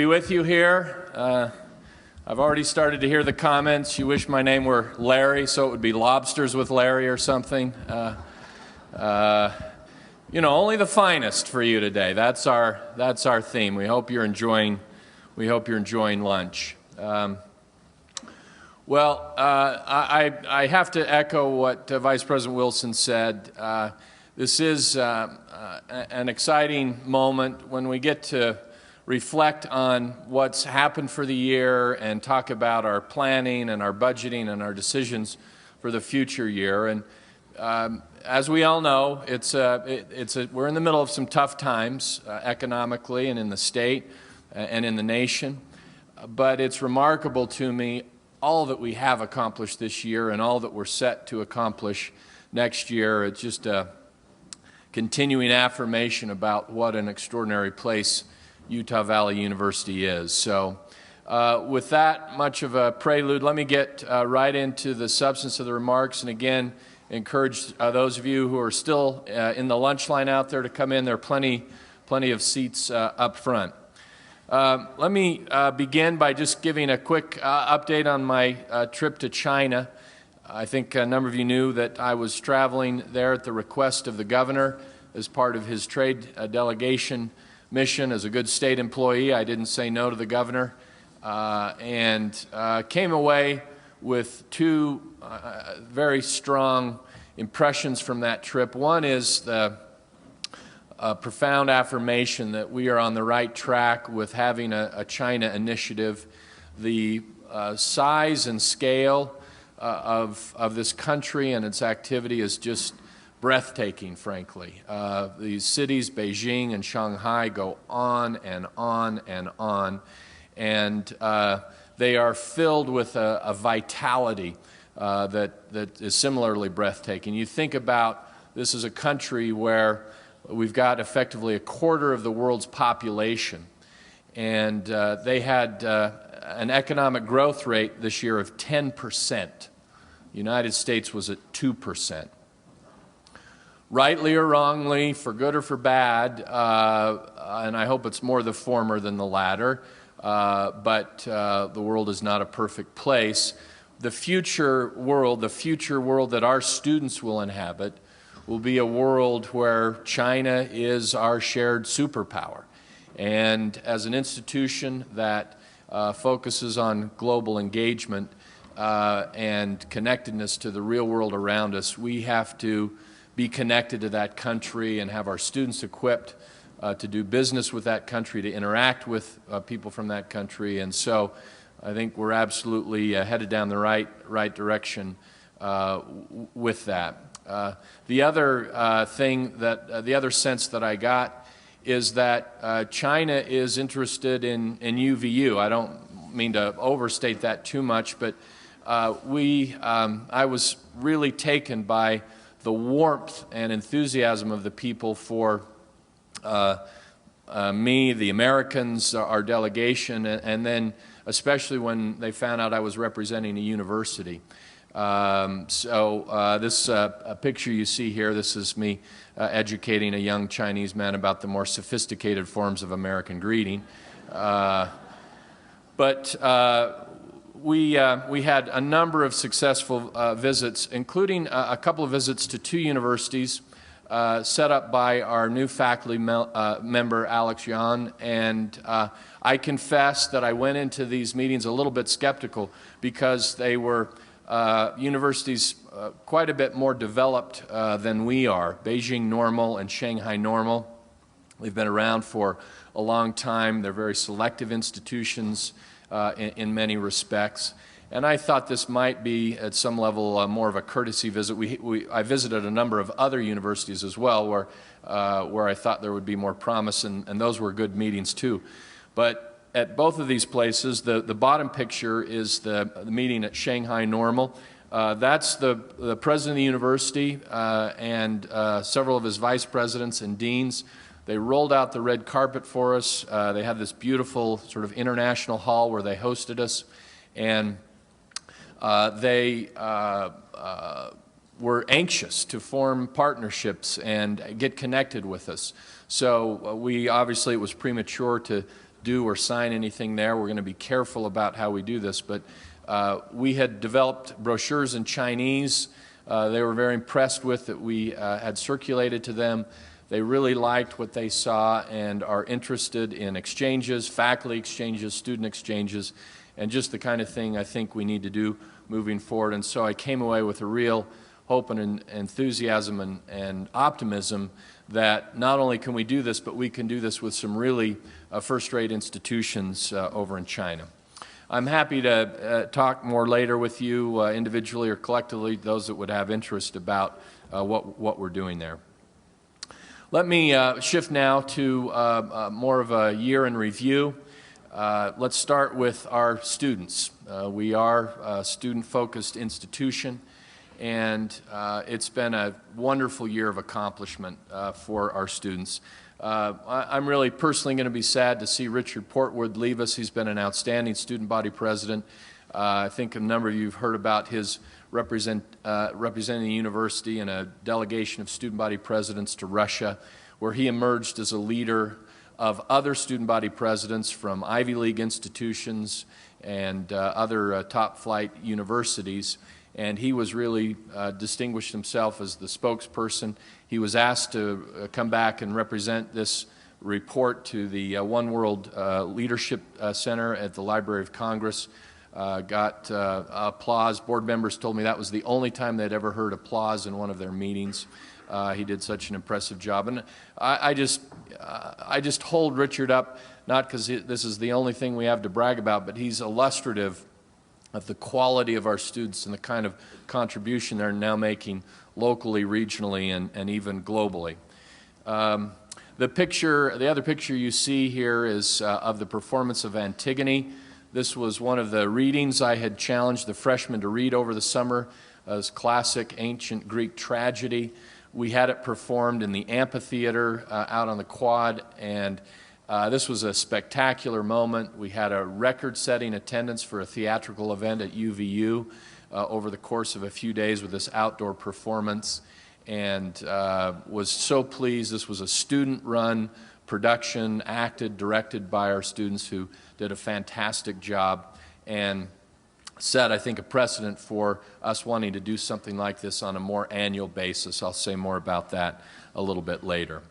be with you here. I've already started to hear the comments. You wish my name were Larry, so it would be Lobsters with Larry or something. You know, only the finest for you today. That's our theme. We hope you're enjoying lunch. I have to echo what Vice President Wilson said. This is an exciting moment when we get to reflect on what's happened for the year and talk about our planning and our budgeting and our decisions for the future year. And as we all know, we're in the middle of some tough times economically and in the state and in the nation. But it's remarkable to me all that we have accomplished this year and all that we're set to accomplish next year. It's just a continuing affirmation about what an extraordinary place Utah Valley University is. So with that much of a prelude, let me get right into the substance of the remarks, and again encourage those of you who are still in the lunch line out there to come in. There are plenty of seats up front. Let me begin by just giving a quick update on my trip to China. I think a number of you knew that I was traveling there at the request of the governor as part of his trade delegation mission. As a good state employee, I didn't say no to the governor, and came away with two very strong impressions from that trip. One is the profound affirmation that we are on the right track with having a China initiative. The size and scale of this country and its activity is just breathtaking, frankly. These cities, Beijing and Shanghai, go on and on and on, and they are filled with a vitality that is similarly breathtaking. You think about this is a country where we've got effectively a quarter of the world's population, and they had an economic growth rate this year of 10%. The United States was at 2%. Rightly or wrongly, for good or for bad, and I hope it's more the former than the latter, but the world is not a perfect place. The future world that our students will inhabit will be a world where China is our shared superpower. And as an institution that focuses on global engagement and connectedness to the real world around us, we have to be connected to that country and have our students equipped to do business with that country, to interact with people from that country. And so I think we're absolutely headed down the right direction with that. The other the other sense that I got is that China is interested in UVU. I don't mean to overstate that too much, but I was really taken by the warmth and enthusiasm of the people for me, the Americans, our delegation, and then especially when they found out I was representing a university. This picture you see here, this is me educating a young Chinese man about the more sophisticated forms of American greeting. We had a number of successful visits, including a couple of visits to two universities set up by our new faculty member, Alex Yan. And I confess that I went into these meetings a little bit skeptical because they were universities quite a bit more developed than we are. Beijing Normal and Shanghai Normal. They've been around for a long time. They're very selective institutions in many respects. And I thought this might be, at some level, more of a courtesy visit. I visited a number of other universities as well where I thought there would be more promise, and those were good meetings too. But at both of these places, the bottom picture is the meeting at Shanghai Normal. That's the president of the university and several of his vice presidents and deans. They rolled out the red carpet for us. They had this beautiful sort of international hall where they hosted us, and they were anxious to form partnerships and get connected with us. So obviously it was premature to do or sign anything there. We're going to be careful about how we do this, but we had developed brochures in Chinese. They were very impressed with that we had circulated to them. They really liked what they saw and are interested in exchanges, faculty exchanges, student exchanges, and just the kind of thing I think we need to do moving forward. And so I came away with a real hope and enthusiasm and optimism that not only can we do this, but we can do this with some really first-rate institutions over in China. I'm happy to talk more later with you individually or collectively, those that would have interest about what we're doing there. Let me shift now to more of a year in review. Let's start with our students. We are a student-focused institution, and it's been a wonderful year of accomplishment for our students. I'm really personally going to be sad to see Richard Portwood leave us. He's been an outstanding student body president. I think a number of you have heard about his representing the university in a delegation of student body presidents to Russia, where he emerged as a leader of other student body presidents from Ivy League institutions and other top flight universities. And he was really distinguished himself as the spokesperson. He was asked to come back and represent this report to the One World Leadership Center at the Library of Congress. Got applause. Board members told me that was the only time they'd ever heard applause in one of their meetings. He did such an impressive job. And I just hold Richard up, not because this is the only thing we have to brag about, but he's illustrative of the quality of our students and the kind of contribution they're now making locally, regionally, and even globally. The other picture you see here is of the performance of Antigone. This was one of the readings I had challenged the freshmen to read over the summer. As classic ancient Greek tragedy. We had it performed in the amphitheater out on the quad, and this was a spectacular moment. We had a record-setting attendance for a theatrical event at UVU over the course of a few days with this outdoor performance, and was so pleased. This was a student-run production, acted, directed by our students who did a fantastic job and set, I think, a precedent for us wanting to do something like this on a more annual basis. I'll say more about that a little bit later.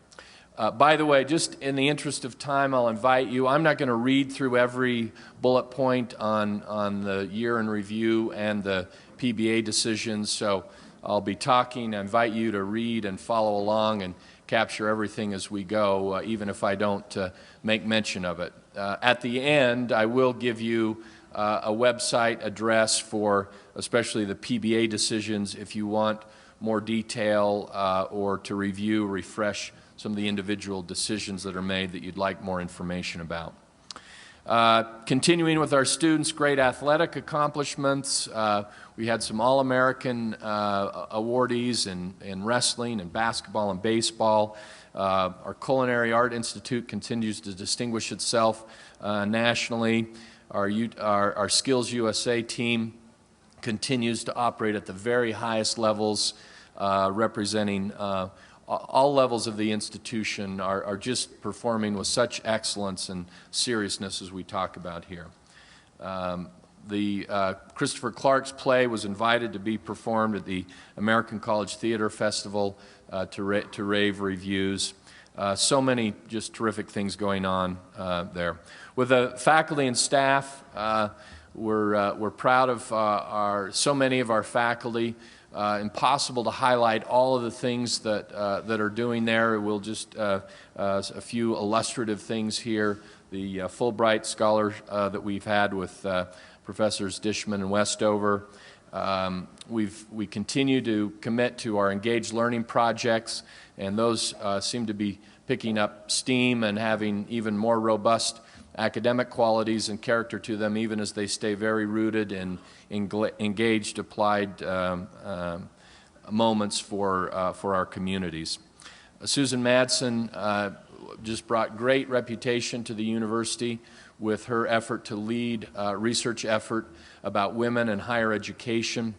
By the way, just in the interest of time, I'll invite you. I'm not going to read through every bullet point on the year in review and the PBA decisions, so I'll be talking. I invite you to read and follow along and capture everything as we go, even if I don't make mention of it. At the end, I will give you a website address for especially the PBA decisions if you want more detail or to review, refresh some of the individual decisions that are made that you'd like more information about. Continuing with our students' great athletic accomplishments, we had some All-American awardees in wrestling and basketball and baseball. Our Culinary Art Institute continues to distinguish itself nationally. Our Skills USA team continues to operate at the very highest levels, representing all levels of the institution, are just performing with such excellence and seriousness as we talk about here. The Christopher Clark's play was invited to be performed at the American College Theater Festival to rave reviews. So many just terrific things going on there. With the faculty and staff, we're proud of so many of our faculty. Impossible to highlight all of the things that are doing there. We'll just a few illustrative things here. The Fulbright scholar that we've had with Professors Dishman and Westover. We continue to commit to our engaged learning projects, and those seem to be picking up steam and having even more robust academic qualities and character to them, even as they stay very rooted in engaged, applied moments for our communities. Susan Madsen just brought great reputation to the university with her effort to lead research effort about women and higher education.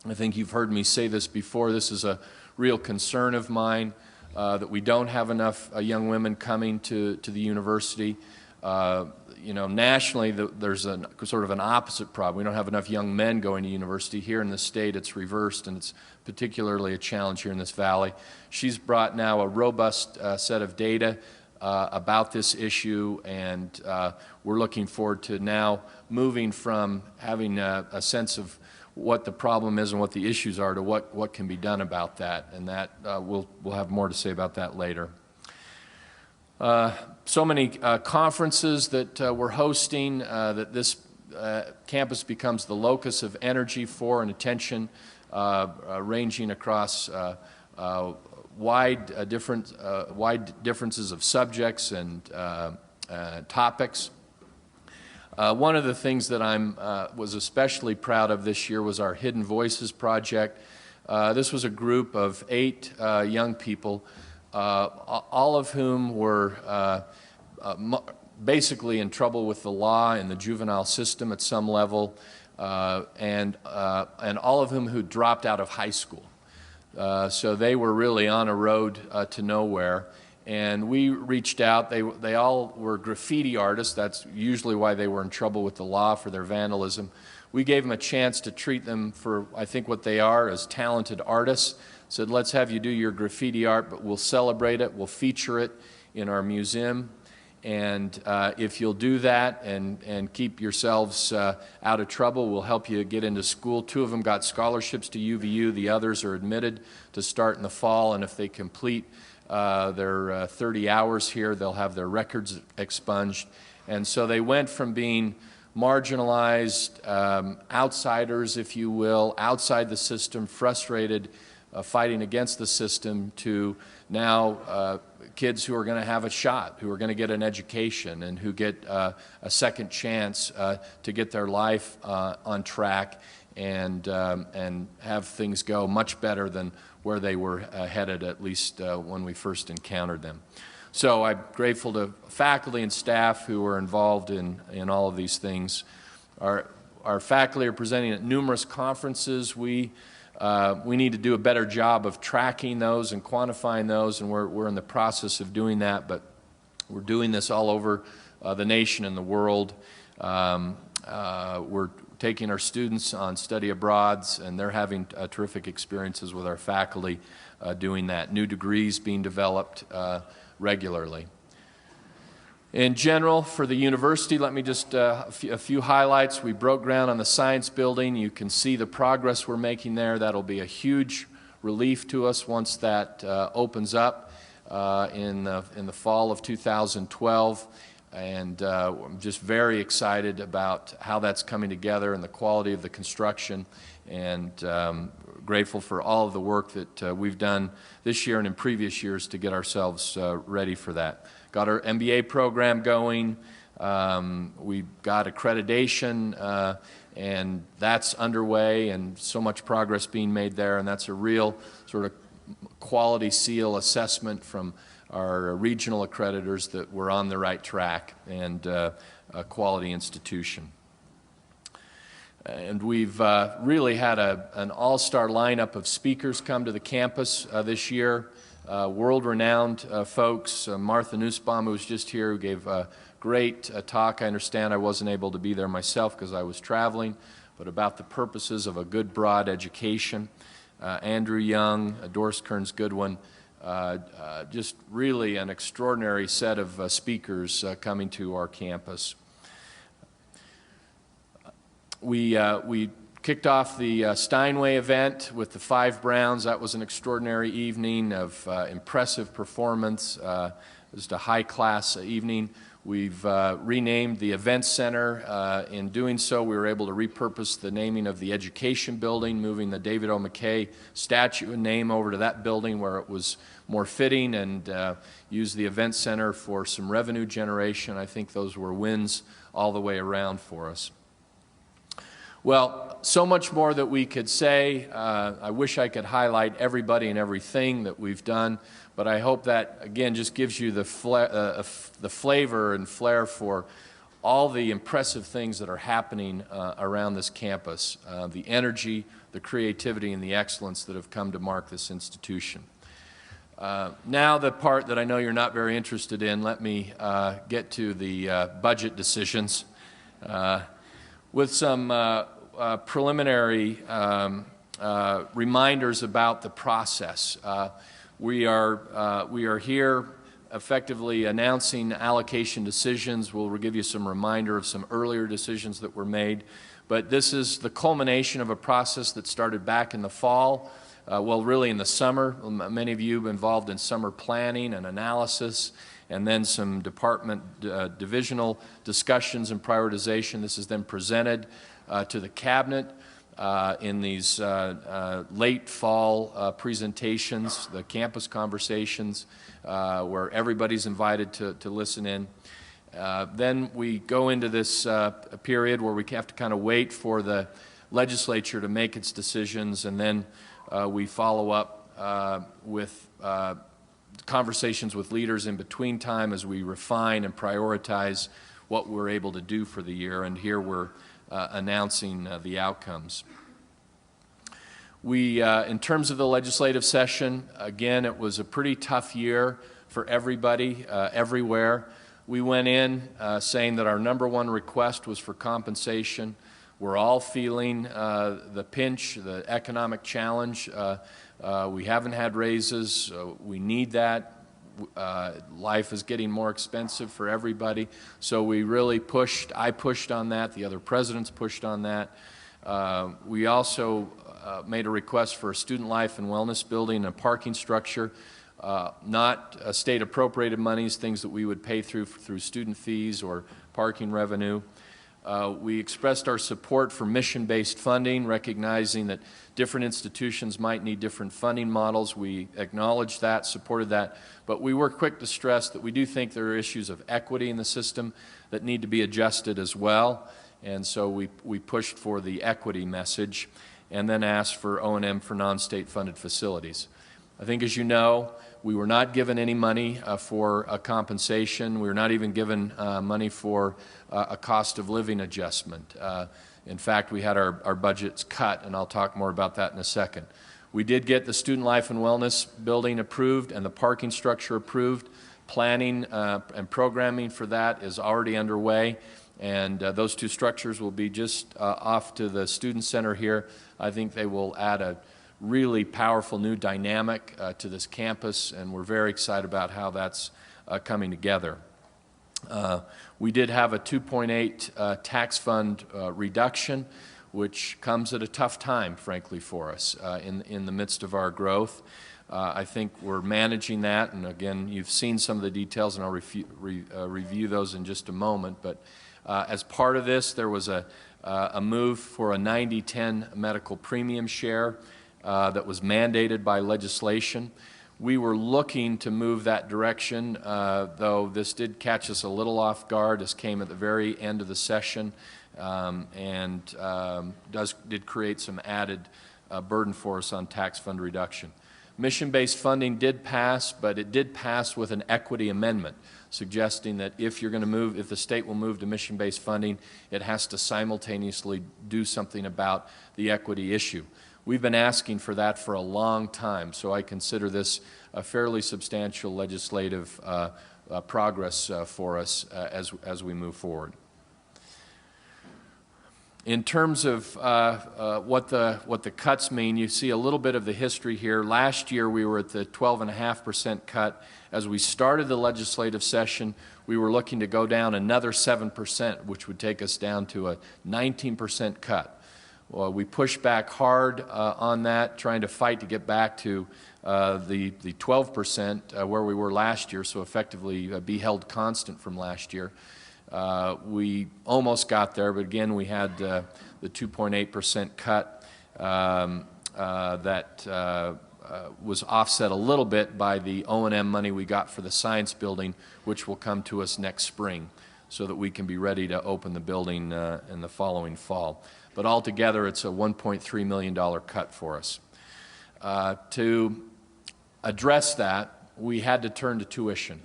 I think you've heard me say this before. This is a real concern of mine, that we don't have enough young women coming to the university. You know, nationally, there's a sort of an opposite problem. We don't have enough young men going to university. Here in the state, it's reversed, and it's particularly a challenge here in this valley. She's brought now a robust set of data about this issue, and we're looking forward to now moving from having a sense of what the problem is and what the issues are to what can be done about that, and that we'll have more to say about that later. So many conferences that we're hosting, that this campus becomes the locus of energy for and attention, ranging across wide differences of subjects and topics. One of the things that I was especially proud of this year was our Hidden Voices project. This was a group of 8 young people, all of whom were basically in trouble with the law and the juvenile system at some level, and all of whom who dropped out of high school. So they were really on a road to nowhere. And we reached out. They all were graffiti artists. That's usually why they were in trouble with the law, for their vandalism. We gave them a chance to treat them for, I think, what they are, as talented artists. Said, let's have you do your graffiti art, but we'll celebrate it. We'll feature it in our museum. And if you'll do that and keep yourselves out of trouble, we'll help you get into school. 2 of them got scholarships to UVU. The others are admitted to start in the fall. And if they complete their 30 hours here, they'll have their records expunged. And so they went from being marginalized, outsiders, if you will, outside the system, frustrated, fighting against the system, to now kids who are going to have a shot, who are going to get an education, and who get a second chance to get their life on track and have things go much better than where they were headed, at least when we first encountered them. So I'm grateful to faculty and staff who are involved in all of these things. Our faculty are presenting at numerous conferences. We need to do a better job of tracking those and quantifying those, and we're in the process of doing that, but we're doing this all over the nation and the world. We're taking our students on study abroads, and they're having terrific experiences with our faculty doing that. New degrees being developed regularly. In general, for the university, let me just a few highlights. We broke ground on the science building. You can see the progress we're making there. That'll be a huge relief to us once that opens up in the fall of 2012. And I'm just very excited about how that's coming together and the quality of the construction, and grateful for all of the work that we've done this year and in previous years to get ourselves ready for that. Got our MBA program going. We got accreditation, and that's underway, and so much progress being made there, and that's a real sort of quality seal assessment from our regional accreditors that we're on the right track and a quality institution. And we've really had an all-star lineup of speakers come to the campus this year. World-renowned folks. Martha Nussbaum, who was just here, who gave a great talk. I understand I wasn't able to be there myself because I was traveling, but about the purposes of a good broad education. Andrew Young, Doris Kearns Goodwin, just really an extraordinary set of speakers coming to our campus. We kicked off the Steinway event with the 5 Browns. That was an extraordinary evening of impressive performance. It was a high-class evening. We've renamed the Event Center. In doing so, we were able to repurpose the naming of the Education Building, moving the David O. McKay statue and name over to that building where it was more fitting, and use the Event Center for some revenue generation. I think those were wins all the way around for us. Well, so much more that we could say. I wish I could highlight everybody and everything that we've done, but I hope that, again, just gives you the flavor and flair for all the impressive things that are happening around this campus, the energy, the creativity, and the excellence that have come to mark this institution. Now the part that I know you're not very interested in, let me get to the budget decisions with some preliminary reminders about the process. We are here effectively announcing allocation decisions. We'll give you some reminder of some earlier decisions that were made. But this is the culmination of a process that started back in the fall, well, really in the summer. Many of you involved in summer planning and analysis, and then some department divisional discussions and prioritization. This is then presented to the cabinet in these late fall presentations, the campus conversations, where everybody's invited to listen in. Then we go into this period where we have to kind of wait for the legislature to make its decisions, and then we follow up with conversations with leaders in between time as we refine and prioritize what we're able to do for the year, and here we're announcing the outcomes. We, in terms of the legislative session, again, it was a pretty tough year for everybody, everywhere. We went in saying that our #1 request was for compensation. We're all feeling the pinch, the economic challenge. We haven't had raises. We need that. Life is getting more expensive for everybody. So we really pushed. I pushed on that. The other presidents pushed on that. We also made a request for a student life and wellness building and a parking structure. Not state appropriated monies, things that we would pay through student fees or parking revenue. We expressed our support for mission-based funding, recognizing that different institutions might need different funding models. We acknowledged that, supported that, but we were quick to stress that we do think there are issues of equity in the system that need to be adjusted as well, and so we pushed for the equity message and then asked for O&M for non-state funded facilities. I think, as you know, we were not given any money for a compensation. We were not even given money for a cost of living adjustment. In fact, we had our budgets cut, and I'll talk more about that in a second. We did get the student life and wellness building approved and the parking structure approved. Planning and programming for that is already underway, and those two structures will be just off to the student center here. I think they will add a really powerful new dynamic to this campus, and we're very excited about how that's coming together. We did have a 2.8 tax fund reduction, which comes at a tough time, frankly, for us in the midst of our growth. I think we're managing that, and again, you've seen some of the details, and I'll review those in just a moment. But as part of this, there was a move for a 90-10 medical premium share that was mandated by legislation. We were looking to move that direction, though this did catch us a little off guard. This came at the very end of the session and did create some added burden for us on tax fund reduction. Mission-based funding did pass, but it did pass with an equity amendment, suggesting that if you're going to move, if the state will move to mission-based funding, it has to simultaneously do something about the equity issue. We've been asking for that for a long time, so I consider this a fairly substantial legislative progress for us as we move forward. In terms of what the cuts mean, you see a little bit of the history here. Last year we were at the 12.5% cut. As we started the legislative session, we were looking to go down another 7%, which would take us down to a 19% cut. Well, we pushed back hard on that, trying to fight to get back to the 12% where we were last year, so effectively be held constant from last year. We almost got there, but again, we had the 2.8% cut that was offset a little bit by the O&M money we got for the science building, which will come to us next spring, so that we can be ready to open the building in the following fall. But altogether, it's a $1.3 million cut for us. To address that, we had to turn to tuition.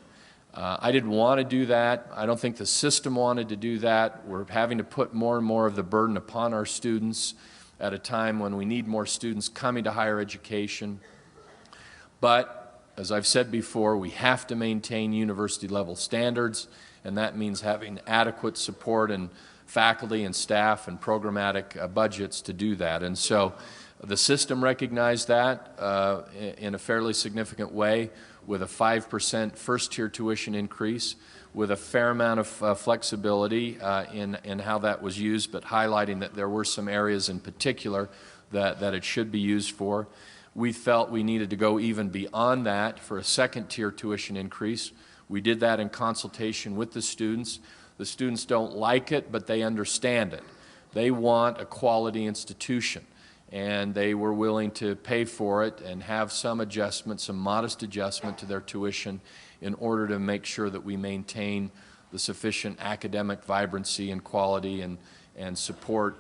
I didn't want to do that. I don't think the system wanted to do that. We're having to put more and more of the burden upon our students at a time when we need more students coming to higher education. But As I've said before, we have to maintain university-level standards, and that means having adequate support and faculty and staff and programmatic budgets to do that. And so the system recognized that in a fairly significant way with a 5% first-tier tuition increase, with a fair amount of flexibility in how that was used, but highlighting that there were some areas in particular that it should be used for. We felt we needed to go even beyond that for a second-tier tuition increase. We did that in consultation with the students. The students don't like it, but they understand it. They want a quality institution, and they were willing to pay for it and have some adjustment, some modest adjustment to their tuition in order to make sure that we maintain the sufficient academic vibrancy and quality and support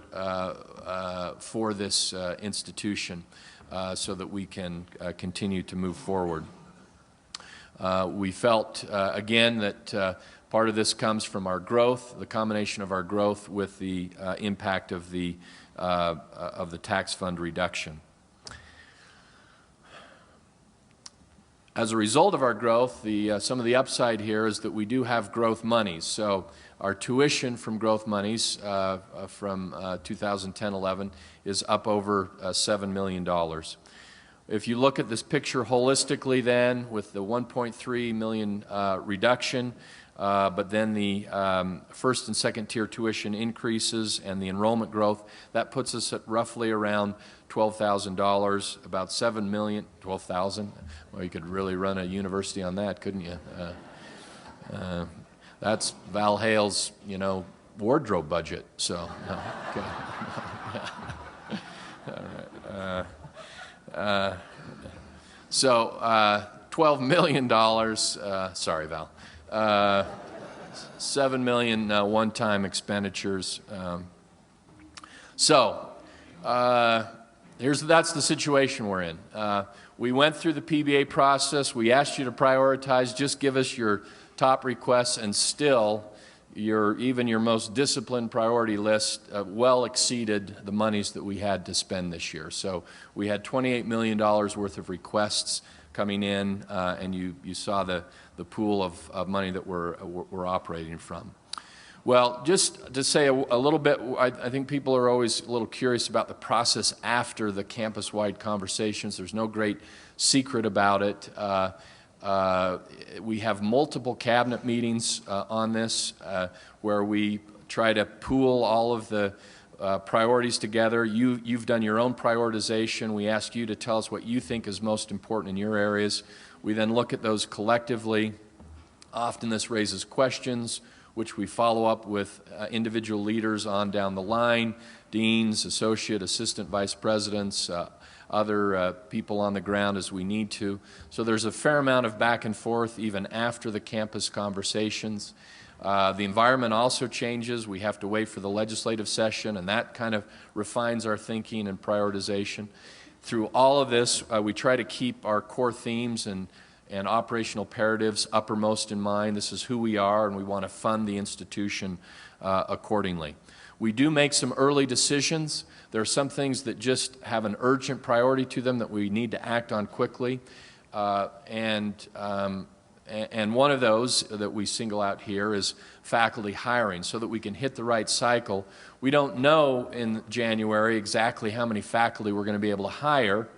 for this institution so that we can continue to move forward. We felt, again, that part of this comes from our growth, the combination of our growth with the impact of the tax fund reduction. As a result of our growth, some of the upside here is that we do have growth monies. So our tuition from growth monies from 2010-11 is up over $7 million. If you look at this picture holistically then, with the 1.3 million reduction, but then the first and second tier tuition increases and the enrollment growth, that puts us at roughly around $12,000, about $7 million, 12,000. Well, you could really run a university on that, couldn't you? That's Val Hale's, wardrobe budget. So, no, okay. All right. So, $12 million. Sorry, Val. $7 million one-time expenditures. That's the situation we're in. We went through the PBA process. We asked you to prioritize. Just give us your top requests, and still, even your most disciplined priority list well exceeded the monies that we had to spend this year. So we had $28 million worth of requests coming in, and you saw the pool of money that we're operating from. Well, just to say a little bit, I think people are always a little curious about the process after the campus-wide conversations. There's no great secret about it. We have multiple cabinet meetings on this where we try to pool all of the priorities together. You've done your own prioritization. We ask you to tell us what you think is most important in your areas. We then look at those collectively. Often this raises questions, which we follow up with individual leaders on down the line, deans, associate, assistant vice presidents, other people on the ground as we need to. So there's a fair amount of back and forth even after the campus conversations. The environment also changes. We have to wait for the legislative session, and that kind of refines our thinking and prioritization. Through all of this, we try to keep our core themes and operational imperatives uppermost in mind. This is who we are, and we want to fund the institution accordingly. We do make some early decisions. There are some things that just have an urgent priority to them that we need to act on quickly. And one of those that we single out here is faculty hiring, so that we can hit the right cycle. We don't know in January exactly how many faculty we're going to be able to hire,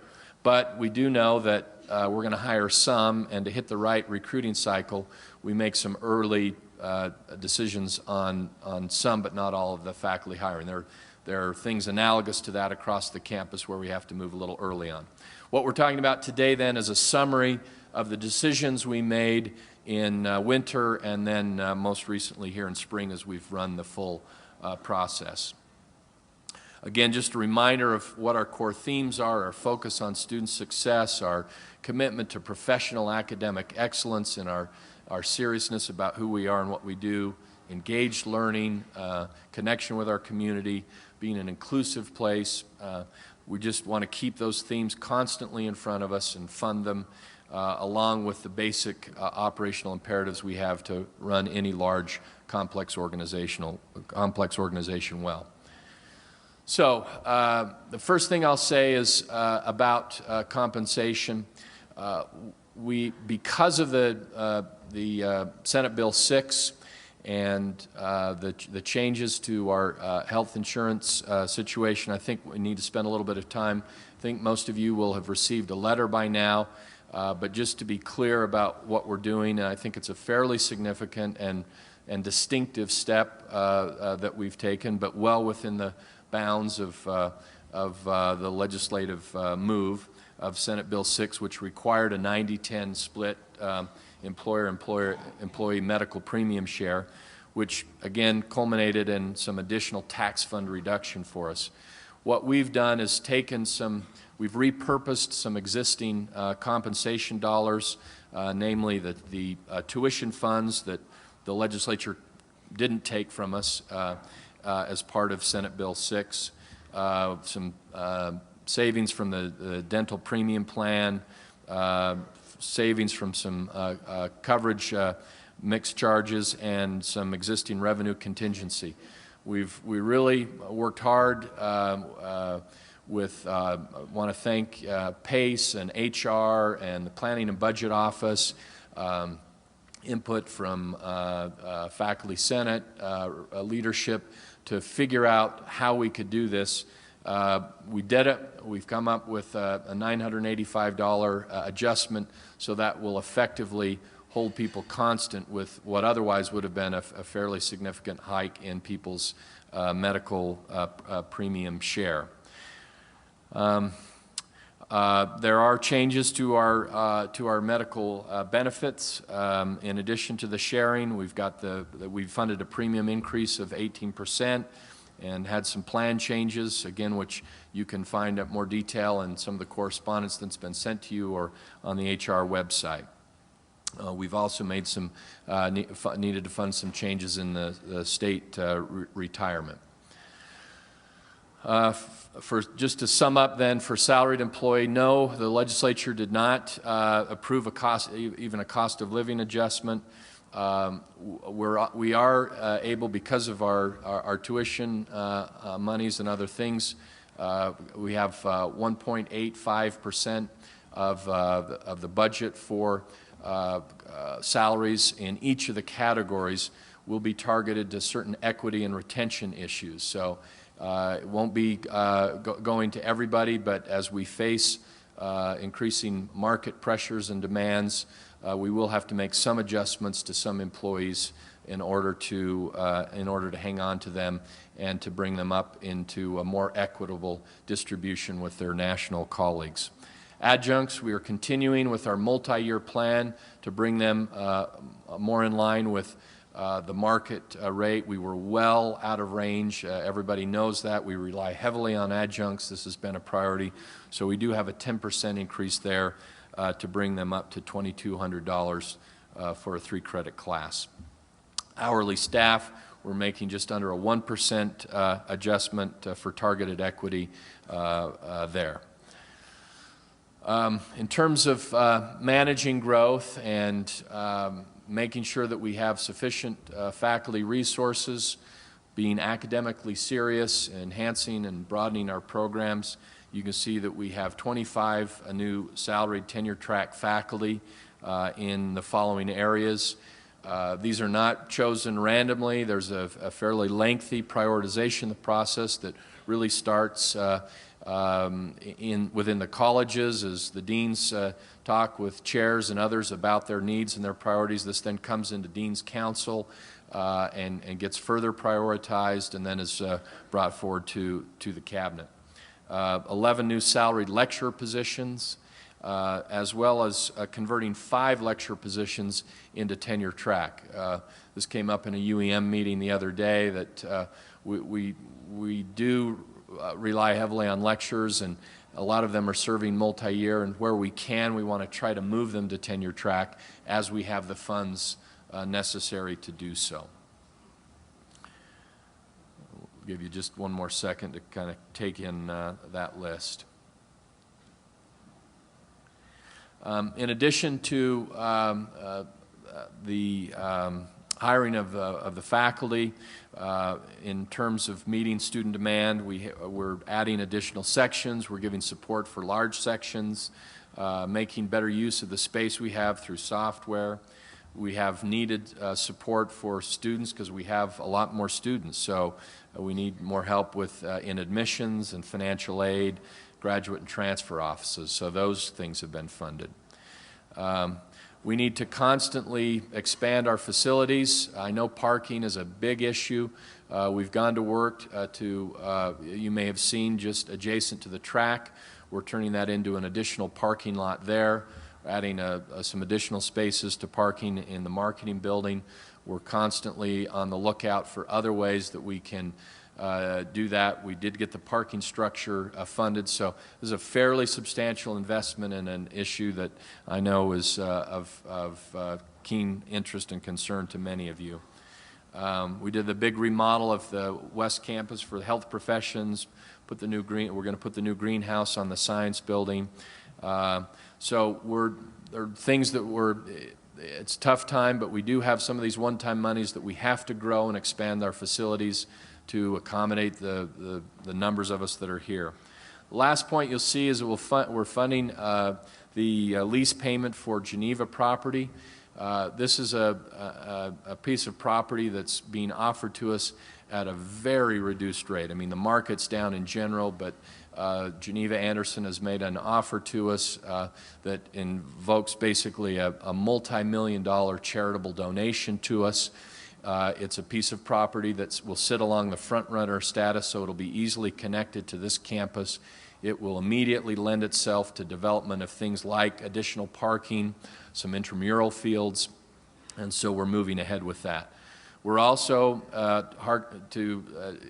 but we do know that we're going to hire some, and to hit the right recruiting cycle, we make some early decisions on some, but not all of the faculty hiring. There are things analogous to that across the campus where we have to move a little early on. What we're talking about today then is a summary of the decisions we made in winter and then most recently here in spring as we've run the full process. Again, just a reminder of what our core themes are: our focus on student success, our commitment to professional academic excellence, and our seriousness about who we are and what we do, engaged learning, connection with our community, being an inclusive place. We just want to keep those themes constantly in front of us and fund them along with the basic operational imperatives we have to run any large, complex organization well. So the first thing I'll say is about compensation. because of the Senate Bill 6 and the changes to our health insurance situation, I think we need to spend a little bit of time. I think most of you will have received a letter by now, but just to be clear about what we're doing, I think it's a fairly significant and distinctive step that we've taken, but well within the bounds of the legislative move of Senate Bill 6, which required a 90-10 split employee medical premium share, which again culminated in some additional tax fund reduction for us. What we've done is we've repurposed some existing compensation dollars, namely the tuition funds that the legislature didn't take from us as part of Senate Bill 6, some savings from the dental premium plan, savings from some coverage mixed charges, and some existing revenue contingency. We really worked hard with, I want to thank PACE and HR and the Planning and Budget Office, input from Faculty Senate leadership to figure out how we could do this. We did it. We've come up with a $985 adjustment, so that will effectively hold people constant with what otherwise would have been a fairly significant hike in people's medical premium share. There are changes to our medical benefits. In addition to the sharing, we've funded a premium increase of 18% and had some plan changes, again, which you can find out more detail in some of the correspondence that's been sent to you or on the HR website. We've also made some needed to fund some changes in the state retirement. Just to sum up then, for salaried employee, no, the legislature did not approve even a cost of living adjustment. We are able, because of our tuition monies and other things, we have 1.85% of the budget for salaries in each of the categories will be targeted to certain equity and retention issues. So it won't be going to everybody, but as we face increasing market pressures and demands, we will have to make some adjustments to some employees in order to hang on to them and to bring them up into a more equitable distribution with their national colleagues. Adjuncts, we are continuing with our multi-year plan to bring them more in line with the market rate. We were well out of range. Everybody knows that. We rely heavily on adjuncts. This has been a priority. So we do have a 10% increase there to bring them up to $2,200 for a 3-credit class. Hourly staff, we're making just under a 1% adjustment for targeted equity there. In terms of managing growth and making sure that we have sufficient faculty resources, being academically serious, enhancing and broadening our programs, you can see that we have 25 new salaried tenure-track faculty in the following areas. These are not chosen randomly. There's a fairly lengthy prioritization process that really starts within the colleges as the deans talk with chairs and others about their needs and their priorities. This then comes into Dean's Council and gets further prioritized and then is brought forward to the Cabinet. 11 new salaried lecturer positions, as well as converting 5 lecturer positions into tenure track. This came up in a UEM meeting the other day that we do rely heavily on lecturers, and a lot of them are serving multi-year, and where we can, we want to try to move them to tenure track as we have the funds necessary to do so. I'll give you just one more second to kind of take in that list. In addition to the hiring of the faculty, in terms of meeting student demand, we're adding additional sections. We're giving support for large sections. making better use of the space we have through software. We have needed support for students because we have a lot more students. So we need more help with in admissions and financial aid, graduate and transfer offices. So those things have been funded. We need to constantly expand our facilities. I know parking is a big issue. We've gone to work you may have seen just adjacent to the track. We're turning that into an additional parking lot there, adding some additional spaces to parking in the marketing building. We're constantly on the lookout for other ways that we can do that. We did get the parking structure funded, so this is a fairly substantial investment in an issue that I know is of keen interest and concern to many of you. We did the big remodel of the West Campus for the health professions. We're going to put the new greenhouse on the science building. So there are things that it's a tough time, but we do have some of these one-time monies that we have to grow and expand our facilities to accommodate the numbers of us that are here. The last point you'll see is that we're funding the lease payment for Geneva property. This is a piece of property that's being offered to us at a very reduced rate. I mean, the market's down in general, but Geneva Anderson has made an offer to us that invokes basically a multi-million-dollar charitable donation to us. It's a piece of property that will sit along the front-runner status, so it'll be easily connected to this campus. It will immediately lend itself to development of things like additional parking, some intramural fields, and so we're moving ahead with that. We're also,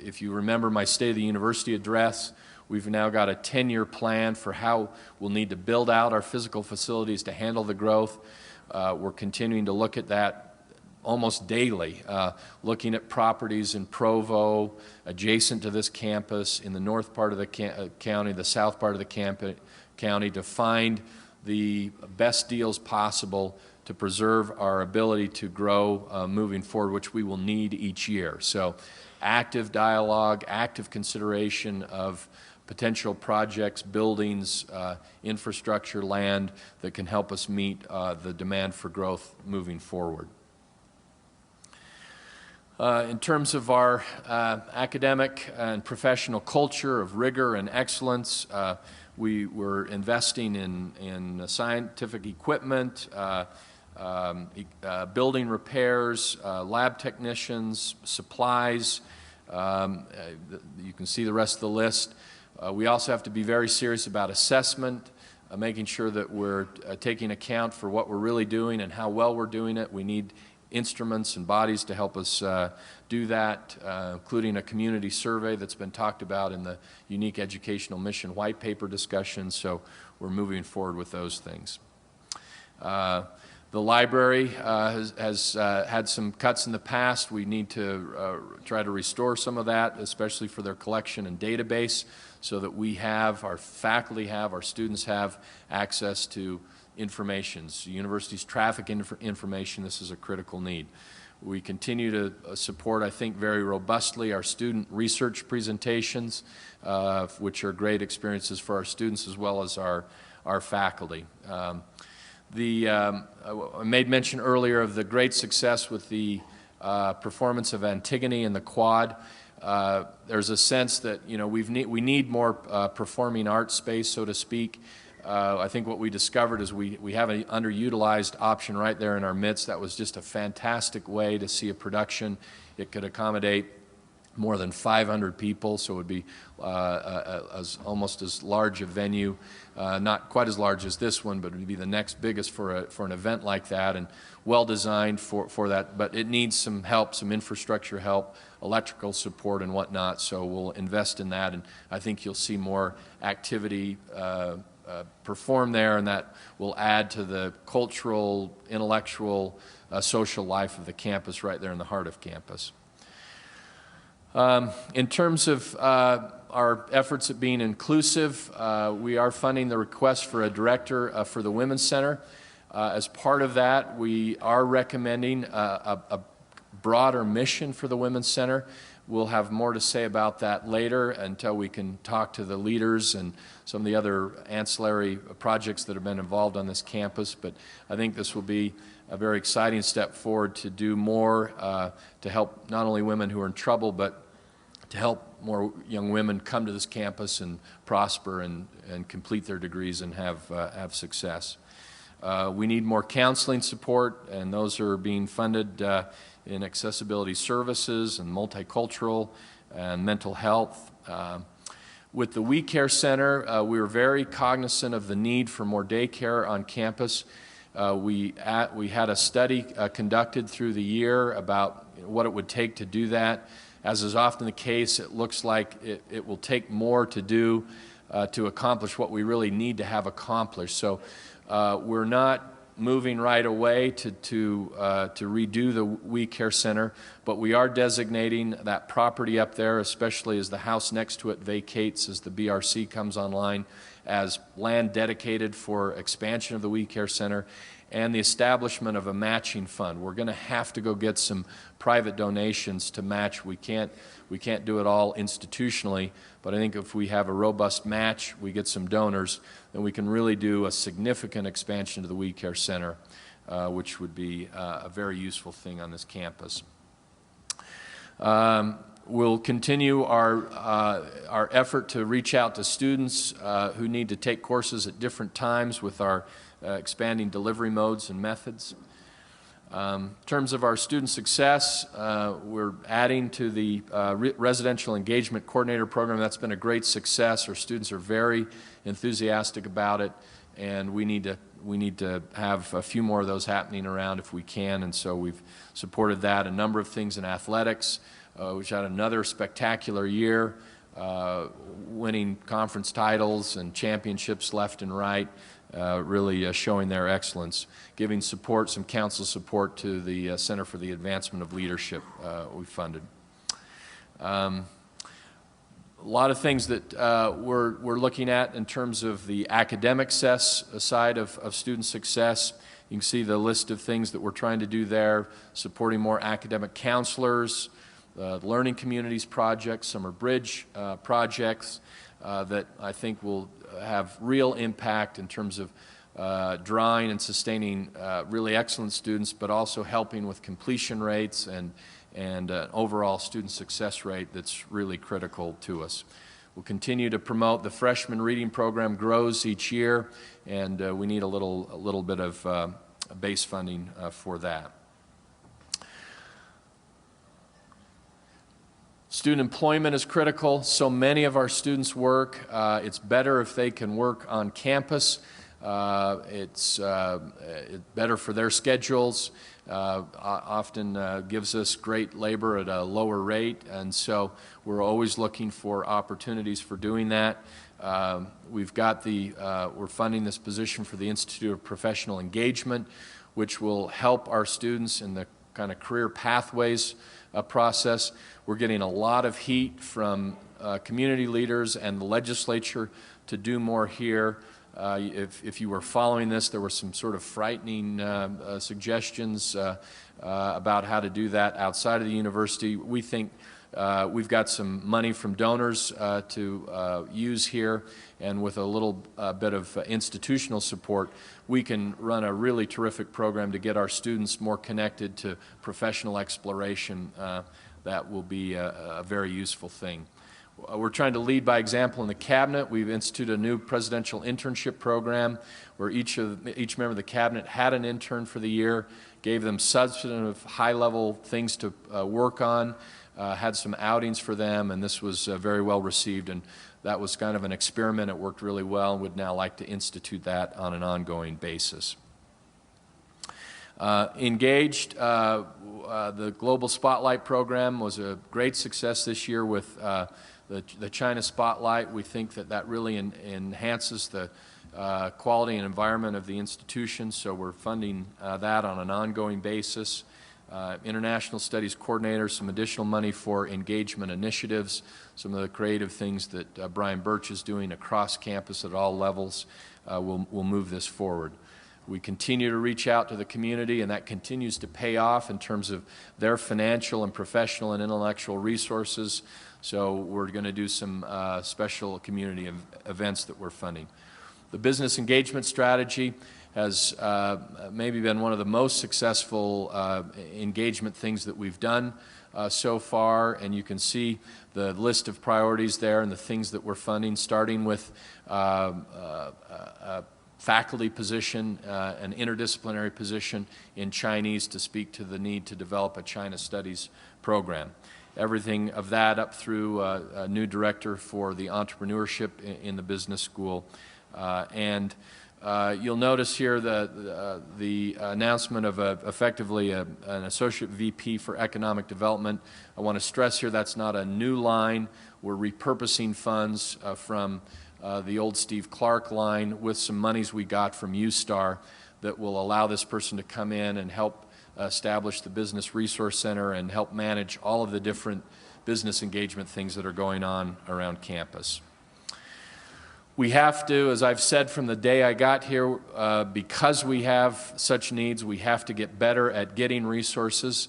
if you remember my State of the University address, we've now got a 10-year plan for how we'll need to build out our physical facilities to handle the growth. We're continuing to look at that almost daily, looking at properties in Provo, adjacent to this campus, in the north part of the county, the south part of the county, to find the best deals possible to preserve our ability to grow moving forward, which we will need each year. So active dialogue, active consideration of potential projects, buildings, infrastructure, land that can help us meet the demand for growth moving forward. In terms of our academic and professional culture of rigor and excellence, we were investing in scientific equipment, building repairs, lab technicians, supplies. You can see the rest of the list. We also have to be very serious about assessment, making sure that we're taking account for what we're really doing and how well we're doing it. We need instruments and bodies to help us do that, including a community survey that's been talked about in the Unique Educational Mission White Paper discussion, so we're moving forward with those things. The library has had some cuts in the past. We need to try to restore some of that, especially for their collection and database, so that we have, our faculty have, our students have access to informations. The university's traffic information, this is a critical need. We continue to support, I think, very robustly our student research presentations, which are great experiences for our students as well as our faculty. I made mention earlier of the great success with the performance of Antigone in the quad. There's a sense that we need more performing arts space, so to speak. I think what we discovered is we have an underutilized option right there in our midst. That was just a fantastic way to see a production. It could accommodate more than 500 people, so it would be almost as large a venue, not quite as large as this one, but it would be the next biggest for an event like that, and well designed for that. But it needs some help, some infrastructure help, electrical support and whatnot, so we'll invest in that, and I think you'll see more activity perform there, and that will add to the cultural, intellectual, social life of the campus right there in the heart of campus. In terms of our efforts at being inclusive, we are funding the request for a director for the Women's Center. As part of that, we are recommending a broader mission for the Women's Center. We'll have more to say about that later until we can talk to the leaders and some of the other ancillary projects that have been involved on this campus. But I think this will be a very exciting step forward to do more to help not only women who are in trouble, but to help more young women come to this campus and prosper and complete their degrees and have success. We need more counseling support, and those are being funded in accessibility services and multicultural and mental health. With the We Care Center, we were very cognizant of the need for more daycare on campus. We had a study conducted through the year about what it would take to do that. As is often the case, it looks like it will take more to do to accomplish what we really need to have accomplished. So we're not moving right away to redo the We Care Center, but we are designating that property up there, especially as the house next to it vacates as the BRC comes online, as land dedicated for expansion of the We Care Center and the establishment of a matching fund. We're going to have to go get some private donations to match. We can't do it all institutionally, but I think if we have a robust match, we get some donors, then we can really do a significant expansion to the We Care Center, which would be a very useful thing on this campus. We'll continue our effort to reach out to students who need to take courses at different times with our expanding delivery modes and methods. In terms of our student success, we're adding to the residential engagement coordinator program. That's been a great success. Our students are very enthusiastic about it, and we need to have a few more of those happening around if we can, and so we've supported that. A number of things in athletics, which had another spectacular year, winning conference titles and championships left and right, really showing their excellence. Giving support, some council support to the Center for the Advancement of Leadership we funded. A lot of things that we're looking at in terms of the academic side of student success. You can see the list of things that we're trying to do there, supporting more academic counselors, learning communities projects, summer bridge projects that I think will have real impact in terms of drawing and sustaining really excellent students, but also helping with completion rates and an overall student success rate that's really critical to us. We'll continue to promote the freshman reading program, grows each year, and we need a little bit of base funding for that. Student employment is critical. So many of our students work. It's better if they can work on campus. It's better for their schedules. Often gives us great labor at a lower rate, and so we're always looking for opportunities for doing that. We're funding this position for the Institute of Professional Engagement, which will help our students in the kind of career pathways process. We're getting a lot of heat from community leaders and the legislature to do more here. If you were following this, there were some sort of frightening suggestions about how to do that outside of the university. We think we've got some money from donors to use here, and with a little bit of institutional support, we can run a really terrific program to get our students more connected to professional exploration. That will be a very useful thing. We're trying to lead by example in the cabinet. We've instituted a new presidential internship program where each member of the cabinet had an intern for the year, gave them substantive high-level things to work on, had some outings for them, and this was very well received, and that was kind of an experiment. It worked really well, and would now like to institute that on an ongoing basis. Engaged, the Global Spotlight program was a great success this year with the China Spotlight. We think that really enhances the quality and environment of the institution, so we're funding that on an ongoing basis. International Studies Coordinator, some additional money for engagement initiatives, some of the creative things that Brian Birch is doing across campus at all levels will move this forward. We continue to reach out to the community, and that continues to pay off in terms of their financial and professional and intellectual resources. So we're going to do some special community events that we're funding. The business engagement strategy has maybe been one of the most successful engagement things that we've done so far, and you can see the list of priorities there and the things that we're funding, starting with faculty position, an interdisciplinary position in Chinese to speak to the need to develop a China Studies program. Everything of that up through a new director for the entrepreneurship in the business school. You'll notice here the announcement of effectively an associate VP for economic development. I want to stress here that's not a new line. We're repurposing funds from the old Steve Clark line with some monies we got from USTAR that will allow this person to come in and help establish the Business Resource Center and help manage all of the different business engagement things that are going on around campus. We have to, as I've said from the day I got here, because we have such needs, we have to get better at getting resources.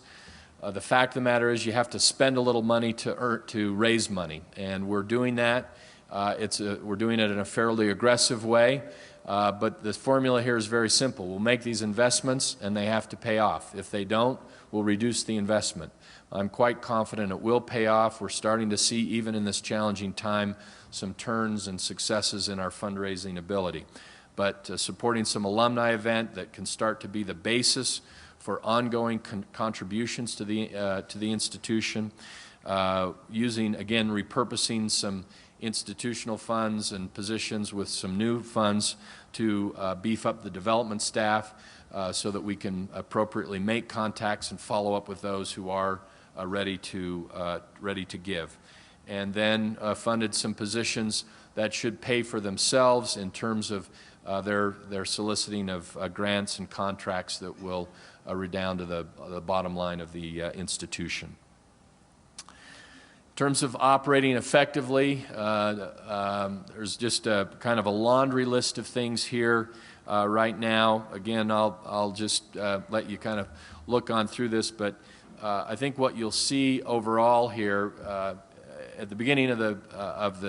The fact of the matter is you have to spend a little money to raise money, and we're doing that. We're doing it in a fairly aggressive way, but the formula here is very simple. We'll make these investments, and they have to pay off. If they don't, we'll reduce the investment. I'm quite confident it will pay off. We're starting to see, even in this challenging time, some turns and successes in our fundraising ability. But supporting some alumni event that can start to be the basis for ongoing contributions to the institution, using, again, repurposing some institutional funds and positions with some new funds to beef up the development staff so that we can appropriately make contacts and follow up with those who are ready to give. And then funded some positions that should pay for themselves in terms of their soliciting of grants and contracts that will redound to the bottom line of the institution. In terms of operating effectively, there's just a kind of a laundry list of things here right now. Again, I'll just let you kind of look on through this, but I think what you'll see overall here at the beginning of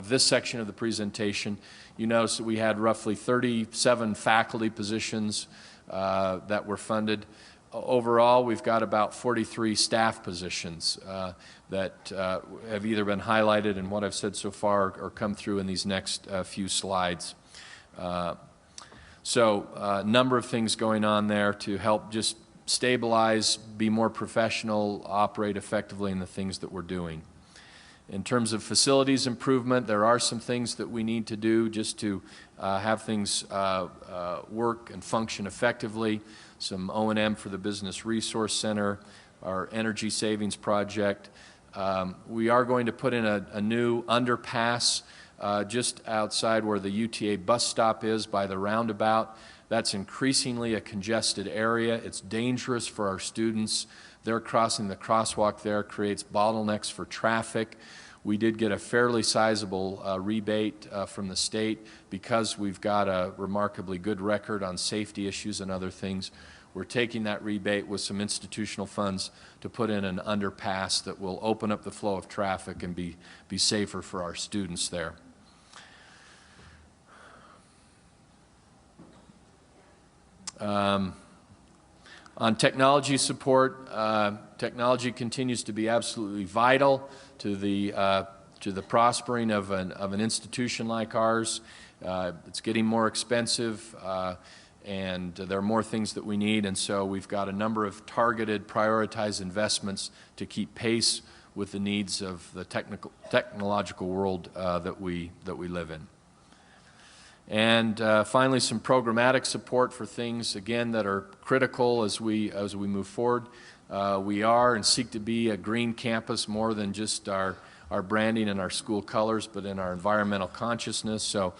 this section of the presentation, you notice that we had roughly 37 faculty positions that were funded. Overall, we've got about 43 staff positions that have either been highlighted in what I've said so far or come through in these next few slides. So a number of things going on there to help just stabilize, be more professional, operate effectively in the things that we're doing. In terms of facilities improvement, there are some things that we need to do just to have things work and function effectively. Some O&M for the Business Resource Center, our energy savings project. We are going to put in a new underpass just outside where the UTA bus stop is by the roundabout. That's increasingly a congested area. It's dangerous for our students. They're crossing the crosswalk there, creates bottlenecks for traffic. We did get a fairly sizable rebate from the state because we've got a remarkably good record on safety issues and other things. We're taking that rebate with some institutional funds to put in an underpass that will open up the flow of traffic and be safer for our students there. On technology support, technology continues to be absolutely vital to the prospering of an institution like ours. It's getting more expensive, and there are more things that we need, and so we've got a number of targeted, prioritized investments to keep pace with the needs of the technological world that we live in. And finally, some programmatic support for things, again, that are critical as we move forward. We are and seek to be a green campus more than just our branding and our school colors, but in our environmental consciousness. So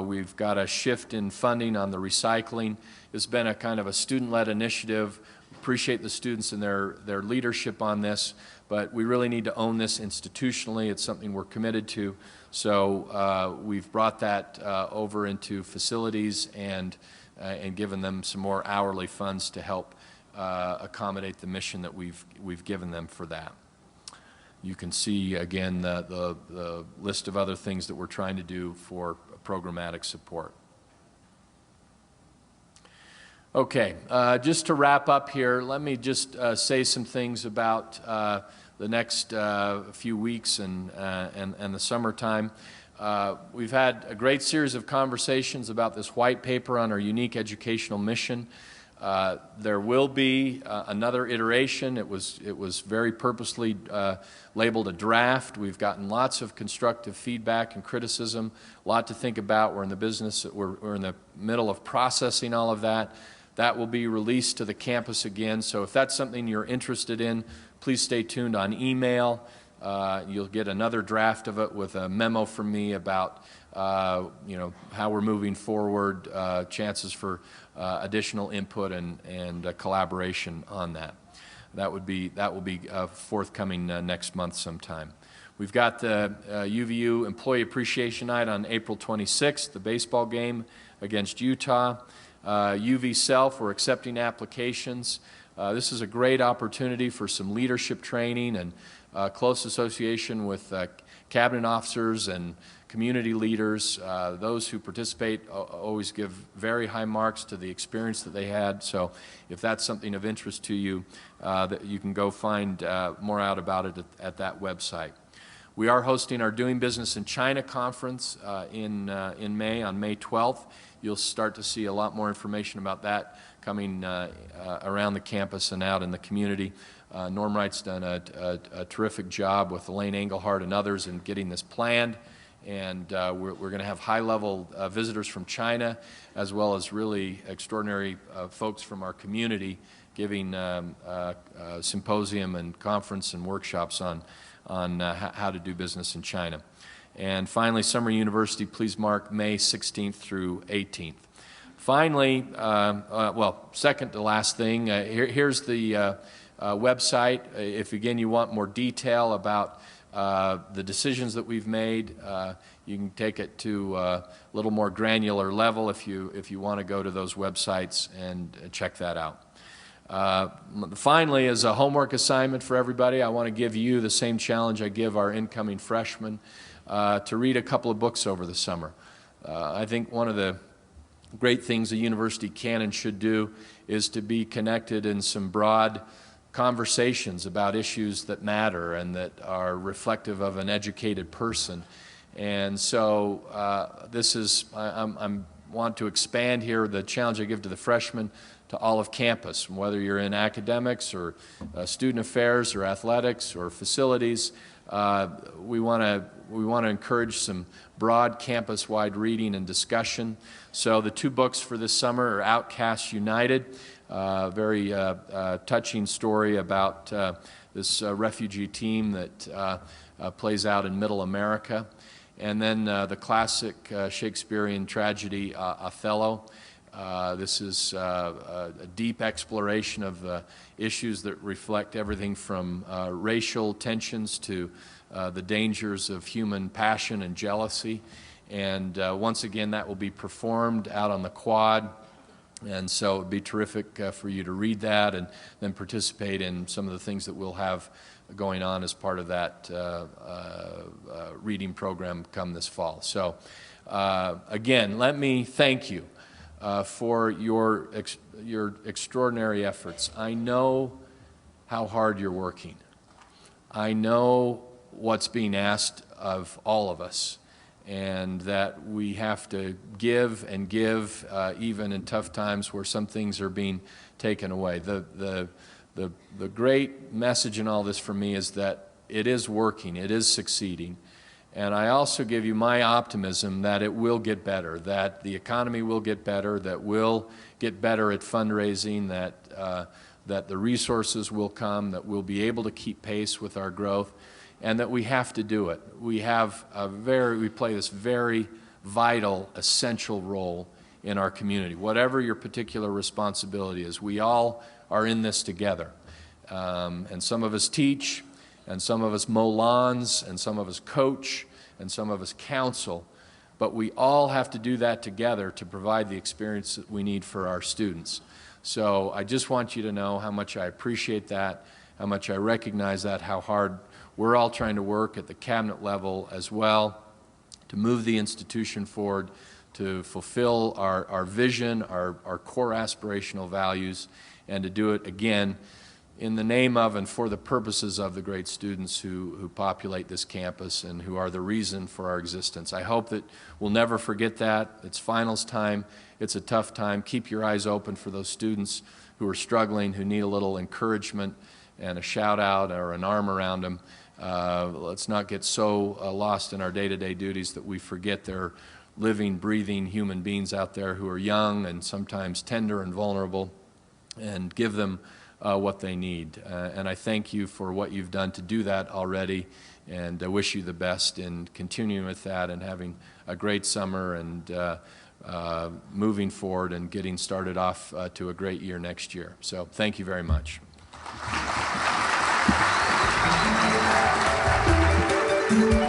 we've got a shift in funding on the recycling. It's been a kind of a student-led initiative. Appreciate the students and their leadership on this, but we really need to own this institutionally. It's something we're committed to. So we've brought that over into facilities and and given them some more hourly funds to help accommodate the mission that we've given them for that. You can see, again, the list of other things that we're trying to do for programmatic support. Okay, just to wrap up here, let me just say some things about the next few weeks and the summertime. We've had a great series of conversations about this white paper on our unique educational mission. There will be another iteration. It was very purposely labeled a draft. We've gotten lots of constructive feedback and criticism, a lot to think about. We're in the business, we're in the middle of processing all of that. That will be released to the campus again. So if that's something you're interested in, please stay tuned on email. You'll get another draft of it with a memo from me about how we're moving forward, chances for additional input and collaboration on that. That will be forthcoming next month sometime. We've got the UVU Employee Appreciation Night on April 26th, the baseball game against Utah. UV Self, we're accepting applications. This is a great opportunity for some leadership training and close association with cabinet officers and community leaders. Those who participate always give very high marks to the experience that they had. So if that's something of interest to you, that you can go find more out about it at that website. We are hosting our Doing Business in China conference in May, on May 12th. You'll start to see a lot more information about that coming around the campus and out in the community. Norm Wright's done a terrific job with Elaine Engelhardt and others in getting this planned. And we're going to have high-level visitors from China, as well as really extraordinary folks from our community giving symposium and conference and workshops on how to do business in China. And finally, Summer University, please mark May 16th through 18th. Finally, second to last thing, here's the website. If, again, you want more detail about the decisions that we've made, you can take it to a little more granular level if you want to go to those websites and check that out. Finally, as a homework assignment for everybody, I want to give you the same challenge I give our incoming freshmen, to read a couple of books over the summer. I think one of the great things a university can and should do is to be connected in some broad conversations about issues that matter and that are reflective of an educated person. And so I want to expand here the challenge I give to the freshmen to all of campus, whether you're in academics or student affairs or athletics or facilities. We want to encourage some broad campus-wide reading and discussion. So the two books for this summer are Outcasts United, very touching story about this refugee team that plays out in Middle America, and then the classic Shakespearean tragedy Othello. This is a deep exploration of the issues that reflect everything from racial tensions to the dangers of human passion and jealousy. And once again, that will be performed out on the quad. And so it would be terrific for you to read that and then participate in some of the things that we'll have going on as part of that reading program come this fall. So again, let me thank you for your extraordinary efforts. I know how hard you're working. I know what's being asked of all of us, and that we have to give and give even in tough times where some things are being taken away. The great message in all this for me is that it is working, it is succeeding. And I also give you my optimism that it will get better, that the economy will get better, that we'll get better at fundraising, that the resources will come, that we'll be able to keep pace with our growth, and that we have to do it. We play this very vital, essential role in our community. Whatever your particular responsibility is, we all are in this together. And some of us teach, and some of us mow lawns, and some of us coach, and some of us counsel. but we all have to do that together to provide the experience that we need for our students. So I just want you to know how much I appreciate that, how much I recognize that, how hard we're all trying to work at the cabinet level as well to move the institution forward, to fulfill our vision, our core aspirational values, and to do it again in the name of and for the purposes of the great students who populate this campus and who are the reason for our existence. I hope that we'll never forget that. It's finals time. It's a tough time. Keep your eyes open for those students who are struggling, who need a little encouragement and a shout out or an arm around them. Let's not get so lost in our day-to-day duties that we forget there are living, breathing human beings out there who are young and sometimes tender and vulnerable, and give them what they need. And I thank you for what you've done to do that already, and I wish you the best in continuing with that and having a great summer and moving forward and getting started off to a great year next year. So thank you very much. Thank you.